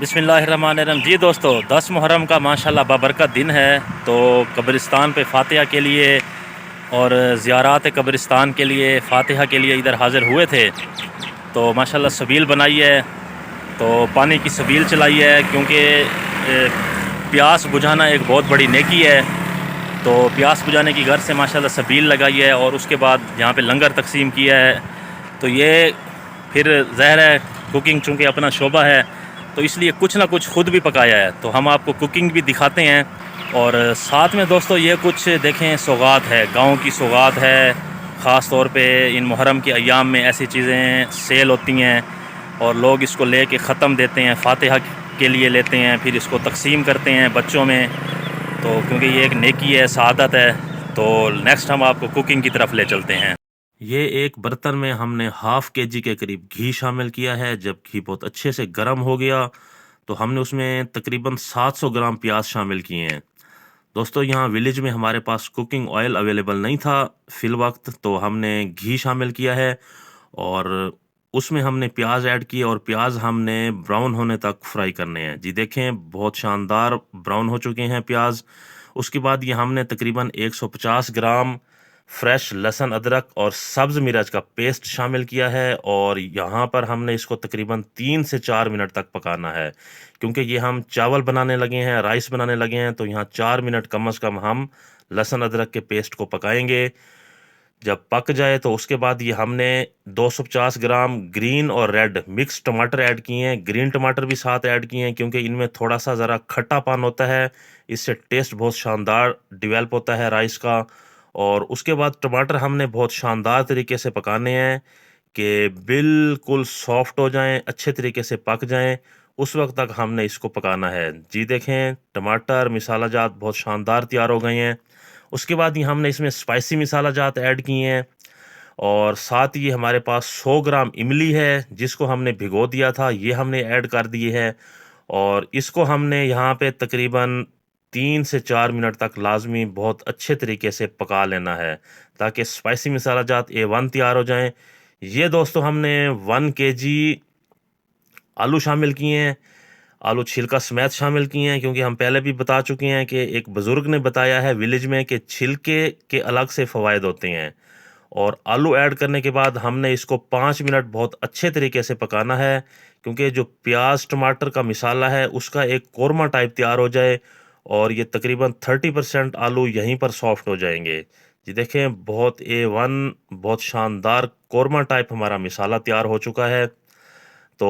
बिस्मिल्लाहिर्रहमानिर्रहीम। जी दोस्तों, 10 मुहर्रम का माशाल्लाह बाबरकत दिन है। तो कब्रिस्तान पे फ़ातिहा के लिए और ज़ियारात कब्रिस्तान के लिए फ़ातिहा के लिए इधर हाज़िर हुए थे। तो माशाल्लाह सबील बनाई है, तो पानी की सबील चलाई है, क्योंकि प्यास बुझाना एक बहुत बड़ी नेकी है। तो प्यास बुझाने की गर्ज से माशाल्लाह सबील लगाई है और उसके बाद यहाँ पे लंगर तकसीम किया है। तो ये फिर ज़ाहिर है कुकिंग चूँकि अपना शोबा है, तो इसलिए कुछ ना कुछ ख़ुद भी पकाया है। तो हम आपको कुकिंग भी दिखाते हैं और साथ में दोस्तों ये कुछ देखें, सौगात है, गाँव की सौगात है। ख़ास तौर पे इन मुहर्रम के अय्याम में ऐसी चीज़ें सेल होती हैं और लोग इसको लेके ख़त्म देते हैं, फ़ातिहा के लिए लेते हैं, फिर इसको तकसीम करते हैं बच्चों में। तो क्योंकि ये एक नेकी है, सआदत है। तो नेक्स्ट हम आपको कुकिंग की तरफ ले चलते हैं। ये एक बर्तन में हमने हाफ़ केजी के करीब घी शामिल किया है। जब घी बहुत अच्छे से गर्म हो गया तो हमने उसमें तकरीबन 700 ग्राम प्याज शामिल किए हैं। दोस्तों, यहाँ विलेज में हमारे पास कुकिंग ऑयल अवेलेबल नहीं था फ़िल वक्त, तो हमने घी शामिल किया है और उसमें हमने प्याज ऐड किए और प्याज हमने ब्राउन होने तक फ्राई करने हैं। जी देखें, बहुत शानदार ब्राउन हो चुके हैं प्याज। उसके बाद ये हमने तकरीबन 150 ग्राम फ्रेश लहसुन, अदरक और सब्ज़ मिर्च का पेस्ट शामिल किया है और यहाँ पर हमने इसको तकरीबन 3 से 4 मिनट तक पकाना है। क्योंकि ये हम चावल बनाने लगे हैं, राइस बनाने लगे हैं, तो यहाँ 4 मिनट कम से कम हम लहसुन अदरक के पेस्ट को पकाएंगे। जब पक जाए तो उसके बाद ये हमने 250 ग्राम ग्रीन और रेड मिक्स टमाटर ऐड किए हैं। ग्रीन टमाटर भी साथ ऐड किए हैं क्योंकि इनमें थोड़ा सा ज़रा खट्टापन होता है, इससे टेस्ट बहुत शानदार डेवलप होता है राइस का। और उसके बाद टमाटर हमने बहुत शानदार तरीके से पकाने हैं कि बिल्कुल सॉफ्ट हो जाएं, अच्छे तरीके से पक जाएं। उस वक्त तक हमने इसको पकाना है। जी देखें, टमाटर मिसाला जात बहुत शानदार तैयार हो गए हैं। उसके बाद ये हमने इसमें स्पाइसी मिसाला जात ऐड किए हैं और साथ ही हमारे पास 100 ग्राम इमली है जिसको हमने भिगो दिया था, ये हमने ऐड कर दिए है और इसको हमने यहाँ पे तकरीबन 3 से 4 मिनट तक लाजमी बहुत अच्छे तरीके से पका लेना है ताकि स्पाइसी मसाला जात A1 तैयार हो जाएं। ये दोस्तों हमने 1 केजी आलू शामिल किए हैं, आलू छिलका समेत शामिल किए हैं, क्योंकि हम पहले भी बता चुके हैं कि एक बुज़ुर्ग ने बताया है विलेज में कि छिलके के अलग से फ़वाइद होते हैं। और आलू ऐड करने के बाद हमने इसको 5 मिनट बहुत अच्छे तरीके से पकाना है, क्योंकि जो प्याज टमाटर का मिसाला है उसका एक कोरमा टाइप तैयार हो जाए और ये तकरीबन 30% आलू यहीं पर सॉफ्ट हो जाएंगे। जी देखें, बहुत A1 बहुत शानदार कोरमा टाइप हमारा मिसाला तैयार हो चुका है। तो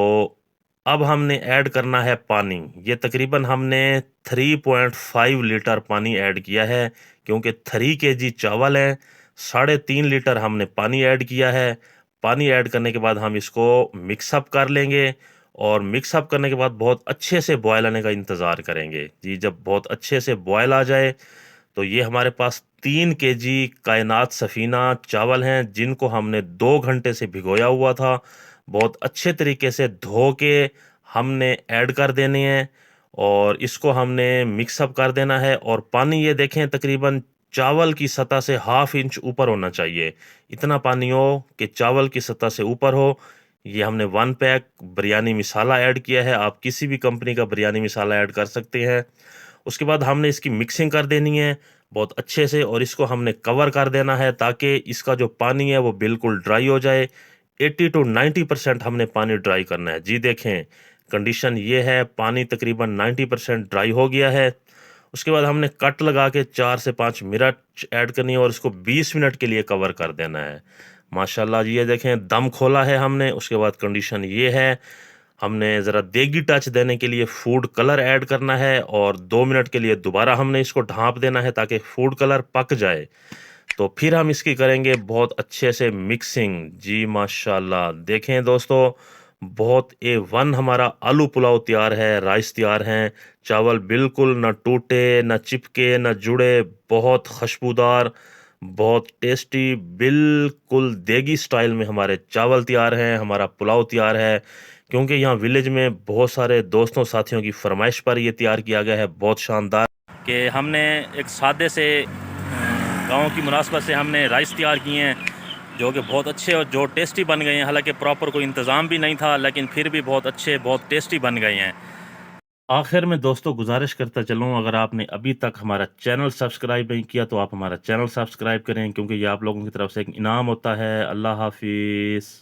अब हमने ऐड करना है पानी। ये तकरीबन हमने 3.5 लीटर पानी ऐड किया है, क्योंकि 3 केजी चावल हैं, 3.5 लीटर हमने पानी ऐड किया है। पानी ऐड करने के बाद हम इसको मिक्सअप कर लेंगे और मिक्सअप करने के बाद बहुत अच्छे से बॉयल आने का इंतज़ार करेंगे। जी, जब बहुत अच्छे से बॉयल आ जाए तो ये हमारे पास 3 केजी कायनात सफ़ीना चावल हैं जिनको हमने 2 घंटे से भिगोया हुआ था। बहुत अच्छे तरीके से धो के हमने ऐड कर देने हैं और इसको हमने मिक्सअप कर देना है। और पानी ये देखें तकरीबन चावल की सतह से हाफ इंच ऊपर होना चाहिए। इतना पानी हो कि चावल की सतह से ऊपर हो। ये हमने 1 पैक बिरयानी मसाला ऐड किया है, आप किसी भी कंपनी का बिरयानी मसाला ऐड कर सकते हैं। उसके बाद हमने इसकी मिक्सिंग कर देनी है बहुत अच्छे से और इसको हमने कवर कर देना है ताकि इसका जो पानी है वो बिल्कुल ड्राई हो जाए। 80 टू 90% हमने पानी ड्राई करना है। जी देखें, कंडीशन ये है, पानी तकरीबन 90% ड्राई हो गया है। उसके बाद हमने कट लगा के 4 से 5 मिनट ऐड करनी है और इसको 20 मिनट के लिए कवर कर देना है। माशाल्लाह जी, ये देखें दम खोला है हमने। उसके बाद कंडीशन ये है, हमने ज़रा देगी टच देने के लिए फूड कलर ऐड करना है और 2 मिनट के लिए दोबारा हमने इसको ढाँप देना है ताकि फूड कलर पक जाए। तो फिर हम इसकी करेंगे बहुत अच्छे से मिक्सिंग। जी माशाल्लाह, देखें दोस्तों, बहुत A1 हमारा आलू पुलाव तैयार है, राइस तैयार हैं, चावल बिल्कुल ना टूटे, ना चिपके, ना जुड़े, बहुत खुशबूदार, बहुत टेस्टी, बिल्कुल देगी स्टाइल में हमारे चावल तैयार हैं, हमारा पुलाव तैयार है। क्योंकि यहाँ विलेज में बहुत सारे दोस्तों साथियों की फरमाइश पर ये तैयार किया गया है, बहुत शानदार। कि हमने एक सादे से गाँव की मुनासबत से हमने राइस तैयार किए हैं जो कि बहुत अच्छे और जो टेस्टी बन गए हैं। हालांकि प्रॉपर कोई इंतज़ाम भी नहीं था, लेकिन फिर भी बहुत अच्छे बहुत टेस्टी बन गए हैं। आखिर में दोस्तों गुजारिश करता चलूँ, अगर आपने अभी तक हमारा चैनल सब्सक्राइब नहीं किया तो आप हमारा चैनल सब्सक्राइब करें, क्योंकि ये आप लोगों की तरफ से एक इनाम होता है। अल्लाह हाफिज़।